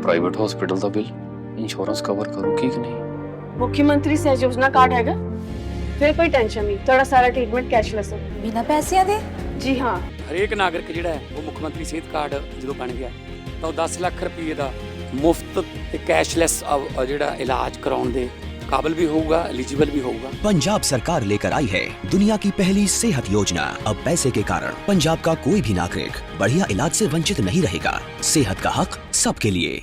Private hospital का bill insurance cover करूगी कि नहीं? मुख्यमंत्री सहज योजना कार्ड हैगा, फिर कोई टेंशन नहीं, थोड़ा सारा ट्रीटमेंट कैशलेस है। बिना पैसिਆਂ ਦੇ? जी हाँ, ਹਰੇਕ ਨਾਗਰਿਕ ਜਿਹੜਾ ਹੈ ਉਹ ਮੁੱਖ ਮੰਤਰੀ ਸਿਹਤ ਕਾਰਡ ਜਦੋਂ ਬਣ ਗਿਆ ਤਾਂ ਉਹ 10 ਲੱਖ ਰੁਪਏ ਦਾ ਮੁਫਤ ਤੇ ਕੈਸ਼ਲੈਸ ਜਿਹੜਾ ਇਲਾਜ ਕਰਾਉਣ ਦੇ काबिल भी होगा, एलिजिबल भी होगा। पंजाब सरकार लेकर आई है दुनिया की पहली सेहत योजना। अब पैसे के कारण पंजाब का कोई भी नागरिक बढ़िया इलाज से वंचित नहीं रहेगा। सेहत का हक सबके लिए।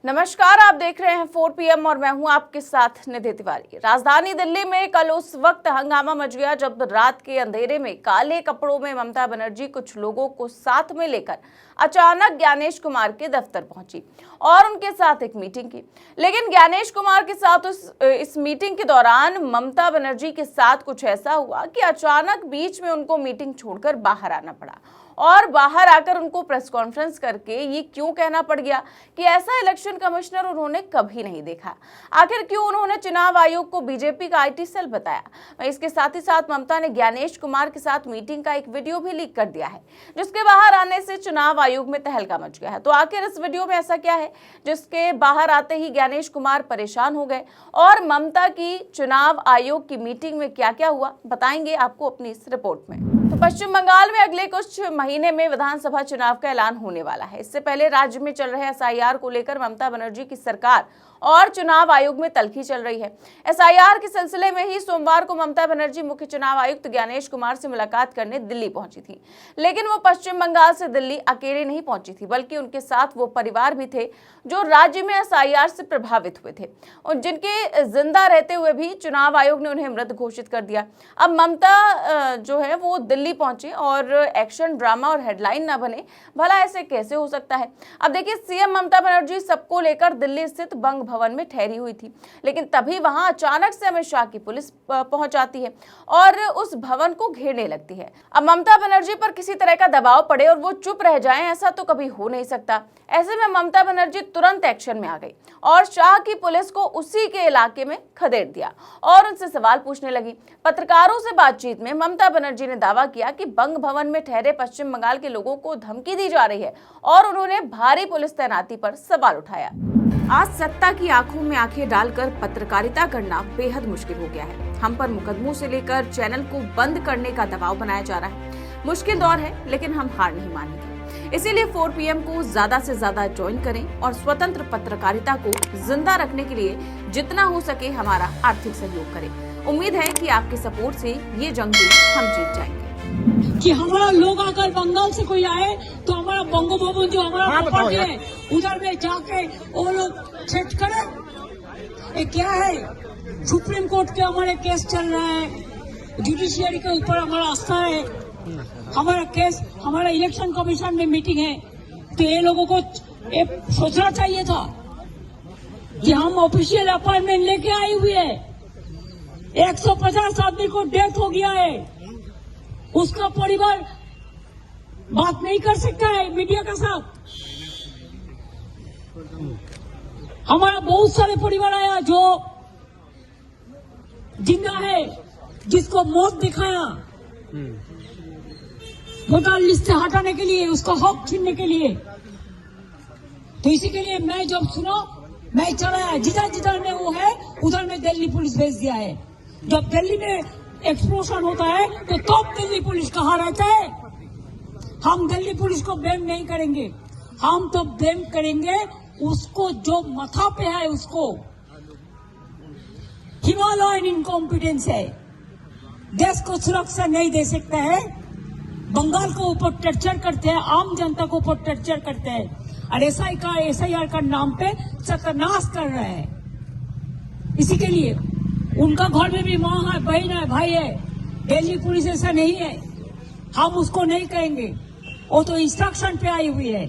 नमस्कार, आप देख रहे हैं 4 PM और मैं हूं आपके साथ निधि तिवारी। राजधानी दिल्ली में कल उस वक्त हंगामा मच गया जब रात के अंधेरे में काले कपड़ों में ममता बनर्जी कुछ लोगों को साथ में लेकर अचानक ज्ञानेश कुमार के दफ्तर पहुंची और उनके साथ एक मीटिंग की। लेकिन ज्ञानेश कुमार के साथ इस मीटिंग के दौरान ममता बनर्जी के साथ कुछ ऐसा हुआ कि अचानक बीच में उनको मीटिंग छोड़कर बाहर आना पड़ा और बाहर आकर उनको प्रेस कॉन्फ्रेंस करके ये क्यों कहना पड़ गया कि ऐसा इलेक्शन कमिश्नर उन्होंने कभी नहीं देखा। आखिर क्यों उन्होंने चुनाव आयोग को बीजेपी का IT सेल बताया। इसके साथ ही साथ ममता ने ज्ञानेश कुमार के साथ मीटिंग का एक वीडियो भी लीक कर दिया है, जिसके बाहर आने से चुनाव आयोग में तहलका मच गया है। तो आखिर इस वीडियो में ऐसा क्या है जिसके बाहर आते ही ज्ञानेश कुमार परेशान हो गए और ममता की चुनाव आयोग की मीटिंग में क्या क्या हुआ, बताएंगे आपको अपनी इस रिपोर्ट में। तो पश्चिम बंगाल में अगले कुछ महीने में विधानसभा चुनाव का ऐलान होने वाला है। इससे पहले राज्य में चल रहे SIR को लेकर ममता बनर्जी की सरकार और चुनाव आयोग में तल्खी चल रही है। SIR के सिलसिले में ही सोमवार को ममता बनर्जी मुख्य चुनाव आयुक्त ज्ञानेश कुमार से मुलाकात करने दिल्ली पहुंची थी। लेकिन वो पश्चिम बंगाल से दिल्ली अकेले नहीं पहुंची थी, बल्कि उनके साथ वो परिवार भी थे जो राज्य में SIR से प्रभावित हुए थे और जिनके जिंदा रहते हुए भी चुनाव आयोग ने उन्हें मृत घोषित कर दिया। अब ममता जो है वो दिल्ली पहुंचे और एक्शन ड्रामा और हेडलाइन न बने, भला ऐसे कैसे हो सकता है। अब देखिए, CM ममता बनर्जी सबको लेकर दिल्ली स्थित बंग भवन में ठहरी हुई थी, लेकिन तभी वहां अचानक से अमित शाह की पुलिस पहुंच जाती है और उस भवन को घेरने लगती है। अब ममता बनर्जी पर किसी तरह का दबाव पड़े और वो चुप रह जाएं, ऐसा तो कभी हो नहीं सकता। ऐसे में ममता बनर्जी तुरंत एक्शन में आ गई और शाह की पुलिस को उसी के इलाके में खदेड़ दिया और उनसे सवाल पूछने लगी। पत्रकारों से बातचीत में ममता बनर्जी ने दावा किया कि बंग भवन में ठहरे पश्चिम बंगाल के लोगों को धमकी दी जा रही है और उन्होंने भारी पुलिस तैनाती पर सवाल उठाया। आज सत्ता की आंखों में आंखें डालकर पत्रकारिता करना बेहद मुश्किल हो गया है। हम पर मुकदमों से लेकर चैनल को बंद करने का दबाव बनाया जा रहा है। मुश्किल दौर है, लेकिन हम हार नहीं मानेंगे। इसीलिए 4 PM को ज्यादा से ज्यादा ज्वाइन करें और स्वतंत्र पत्रकारिता को जिंदा रखने के लिए जितना हो सके हमारा आर्थिक सहयोग करें। उम्मीद है कि आपके सपोर्ट से ये जंग भी हम जीत जाएंगे। कि हमारा लोग अगर बंगाल से कोई आए तो हमारा बंगो भवन जो हमारा प्रॉपर्टी है उधर में जाके वो लोग सेट करे। ये क्या है, सुप्रीम कोर्ट के हमारे केस चल रहा है, जुडिशियरी के ऊपर हमारा आस्था है, हमारा केस, हमारा इलेक्शन कमीशन में मीटिंग है। तो ये लोगों को ये सोचना चाहिए था कि हम ऑफिशियल अपॉइंटमेंट लेके आए हुए है। 150 आदमी को डेथ हो गया है, उसका परिवार बात नहीं कर सकता है मीडिया के साथ। हमारा बहुत सारे परिवार आया जो जिंदा है, जिसको मौत दिखाया वोटर लिस्ट से हटाने के लिए, उसका हक छीनने के लिए। तो इसी के लिए मैं जब सुना, मैं चला जिधर जिधर में वो है उधर में दिल्ली पुलिस भेज दिया है। जब दिल्ली में एक्सप्लोजन होता है तो तब दिल्ली पुलिस कहाँ रहता है। हम दिल्ली पुलिस को ब्लेम नहीं करेंगे, हम तो ब्लेम करेंगे उसको जो माथा पे है, उसको। हिमालयन इनकॉम्पिटेंस है, देश को सुरक्षा नहीं दे सकता है, बंगाल को ऊपर टर्चर करते हैं, आम जनता को ऊपर टर्चर करते हैं और SIR का नाम पे सत्यानाश कर रहे हैं। इसी के लिए उनका घर में भी माँ है, बहन है, भाई है। दिल्ली पुलिस ऐसा नहीं है, हम उसको नहीं कहेंगे, वो तो इंस्ट्रक्शन पे आई हुई है।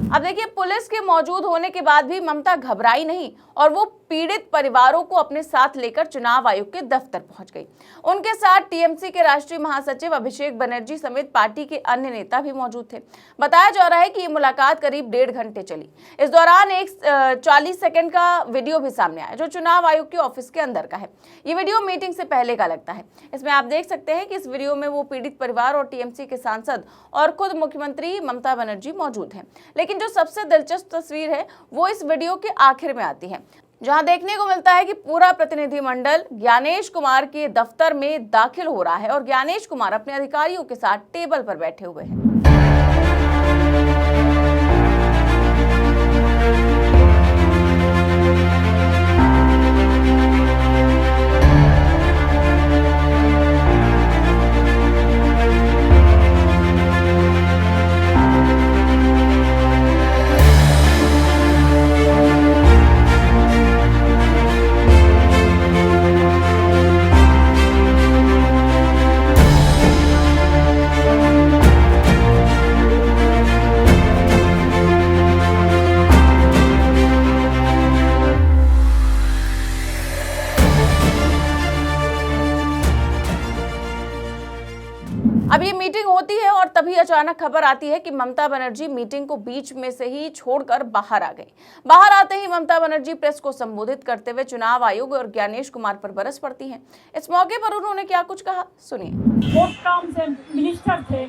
अब देखिए, पुलिस के मौजूद होने के बाद भी ममता घबराई नहीं और वो पीड़ित परिवारों को अपने साथ लेकर चुनाव आयोग के दफ्तर पहुंच गई। उनके साथ टीएमसी के राष्ट्रीय महासचिव अभिषेक बनर्जी समेत पार्टी के अन्य नेता भी मौजूद थे। बताया जा रहा है कि ये मुलाकात करीब 1.5 घंटे चली। इस दौरान एक 40 सेकंड का वीडियो भी सामने आया जो चुनाव आयोग के ऑफिस के अंदर का है। ये वीडियो मीटिंग से पहले का लगता है। इसमें आप देख सकते हैं कि इस वीडियो में वो पीड़ित परिवार और टीएमसी के सांसद और खुद मुख्यमंत्री ममता बनर्जी मौजूद हैं। लेकिन जो सबसे दिलचस्प तस्वीर है वो इस वीडियो के आखिर में आती है, जहां देखने को मिलता है कि पूरा प्रतिनिधिमंडल ज्ञानेश कुमार के दफ्तर में दाखिल हो रहा है और ज्ञानेश कुमार अपने अधिकारियों के साथ टेबल पर बैठे हुए हैं। अब ये मीटिंग होती है और तभी अचानक खबर आती है कि ममता बनर्जी मीटिंग को बीच में से ही छोड़कर बाहर आ गई। बाहर आते ही ममता बनर्जी प्रेस को संबोधित करते हुए चुनाव आयोग और ज्ञानेश कुमार पर बरस पड़ती हैं। इस मौके पर उन्होंने क्या कुछ कहा, सुनिए। 4 टर्म्स मिनिस्टर थे,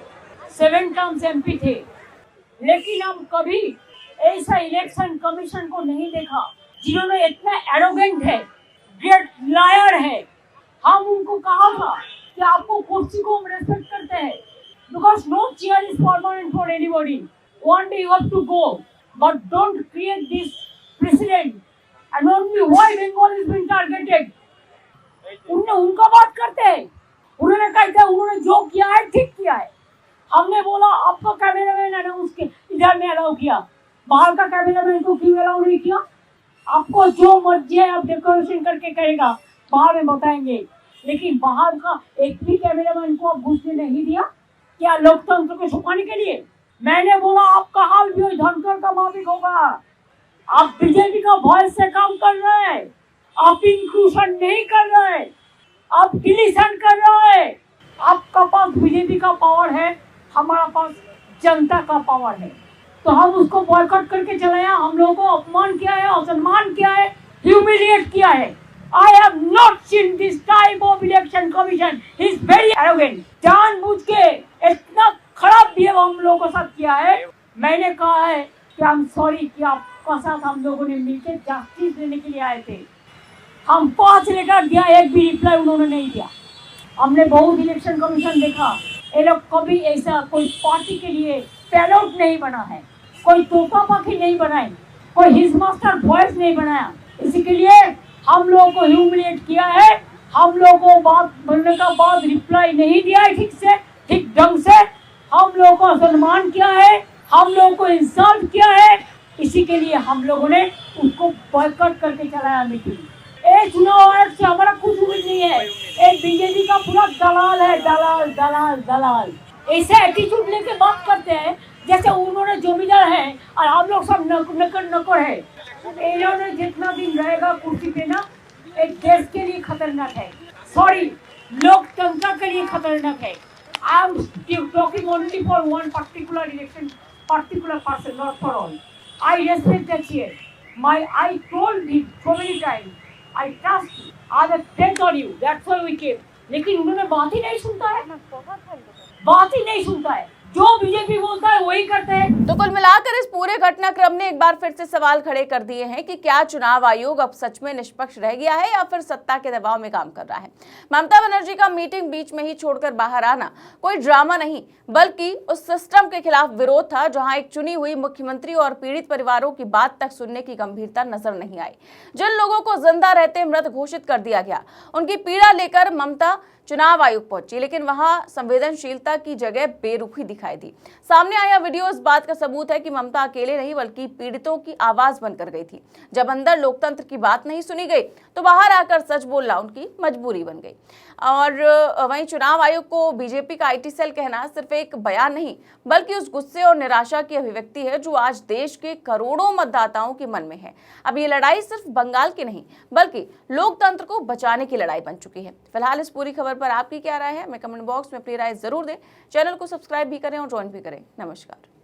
7 टर्म्स एमपी थे, लेकिन हम कभी ऐसा इलेक्शन कमीशन को नहीं देखा जिन्होंने इतना एरोगेंट है, ग्रेट लायर है। हम उनको कहा था कि आपको कुर्सी को हम रेस्पेक्ट करते हैं, because no chair is permanent for anybody, one day you have to go, but don't create this president and only why Bengal is being targeted. उनका बात करते हैं, उन्होंने कहा था उन्होंने जो किया है ठीक किया है। हमने बोला आपका कैमरामैन अनाउंस के इधर में अलाउ किया, बाहर का कैमरामैन को क्यों अलाउ नहीं किया? आपको जो मर्जी है आप डेकोरेशन करके करेगा, बाहर में बताएंगे, लेकिन बाहर का एक भी कैमरामैन को आप घुसने नहीं दिया। क्या लोकतंत्र को छुपाने के लिए? मैंने बोला आपका हाल भी धनकर का माफिक होगा। आप बीजेपी का वॉइस से काम कर रहे हैं, आप इंक्लूशन नहीं कर रहे हैं, आप डिलीशन कर रहे हैं। आपका पास बीजेपी का पावर है, हमारा पास जनता का पावर है, तो हम उसको बॉयकॉट करके चले आए। हम लोगों को अपमान किया है, असम्मान किया है, ह्यूमिलिएट किया है। I have not seen this type of election commission. He is very arrogant. जानबूझ के इतना खराब बिहेव हम लोगों के साथ किया है। मैंने कहा है कि I'm sorry कि आपका साथ हम लोगों ने मिलकर जस्टिस देने के लिए आए थे। हम 5 लेटर दिया, एक भी रिप्लाई उन्होंने नहीं दिया। हमने बहुत इलेक्शन कमीशन देखा, ये लोग कभी ऐसा कोई पार्टी के लिए पैरोट नहीं बना है, कोई तोता पाखी नहीं बनाए, कोई हिज मास्टर वॉइस नहीं बनाया। इसी के लिए हम लोगों को ह्यूमिलिएट किया है। हम लोगों को बात बोलने का बाद रिप्लाई नहीं दिया है ठीक से, ठीक ढंग से। हम लोगों को सम्मान किया है, हम लोगों को इंसल्ट किया है। इसी के लिए हम लोगों ने उसको बॉयकॉट करके चलाया मीटिंग। ये चुनाव आयोग से हमारा कुछ उम्मीद नहीं है। ये बीजेपी का पूरा दलाल है, दलाल दलाल दलाल। ऐसे एटीट्यूड लेके बात करते हैं जैसे उन्होंने जमींदार है और हम लोग सब नकर है। इन्होंने जितना दिन रहेगा कुर्सी पे ना, एक देश के लिए खतरनाक है, सॉरी लोकतंत्र के लिए खतरनाक है। I am talking only for one particular election, particular person, not for all. I respect that chair, I told him so many times, I trust, I have faith on you, that's why we came. लेकिन उन्होंने बात ही नहीं सुनता है, बात ही नहीं सुनता है। जो बीजेपी बोलता है वही करते हैं। तो कुल मिलाकर इस पूरे घटनाक्रम ने एक बार फिर से सवाल खड़े कर दिए हैं कि क्या चुनाव आयोग अब सच में निष्पक्ष रह गया है या फिर सत्ता के दबाव में काम कर रहा है। ममता बनर्जी का मीटिंग बीच में ही छोड़कर बाहर आना कोई ड्रामा नहीं, बल्कि उस सिस्टम के खिलाफ विरोध था जहां एक चुनी हुई मुख्यमंत्री और पीड़ित परिवारों की बात तक सुनने की गंभीरता नजर नहीं आई। जिन लोगों को जिंदा रहते मृत घोषित कर दिया गया, उनकी पीड़ा लेकर ममता चुनाव आयोग पहुंची, लेकिन वहां संवेदनशीलता की जगह बेरुखी दिखाई दी। सामने आया वीडियो इस बात का सबूत है कि ममता अकेले नहीं बल्कि पीड़ितों की आवाज बनकर गई थी। जब अंदर लोकतंत्र की बात नहीं सुनी गई तो बाहर आकर सच बोलना उनकी मजबूरी बन गई। और वहीं चुनाव आयोग को बीजेपी का आईटी सेल कहना सिर्फ एक बयान नहीं बल्कि उस गुस्से और निराशा की अभिव्यक्ति है जो आज देश के करोड़ों मतदाताओं के मन में है। अब ये लड़ाई सिर्फ बंगाल की नहीं बल्कि लोकतंत्र को बचाने की लड़ाई बन चुकी है। फिलहाल इस पूरी खबर पर आपकी क्या राय है, हमें कमेंट बॉक्स में अपनी राय जरूर दें। चैनल को सब्सक्राइब भी करें और ज्वाइन भी करें। नमस्कार।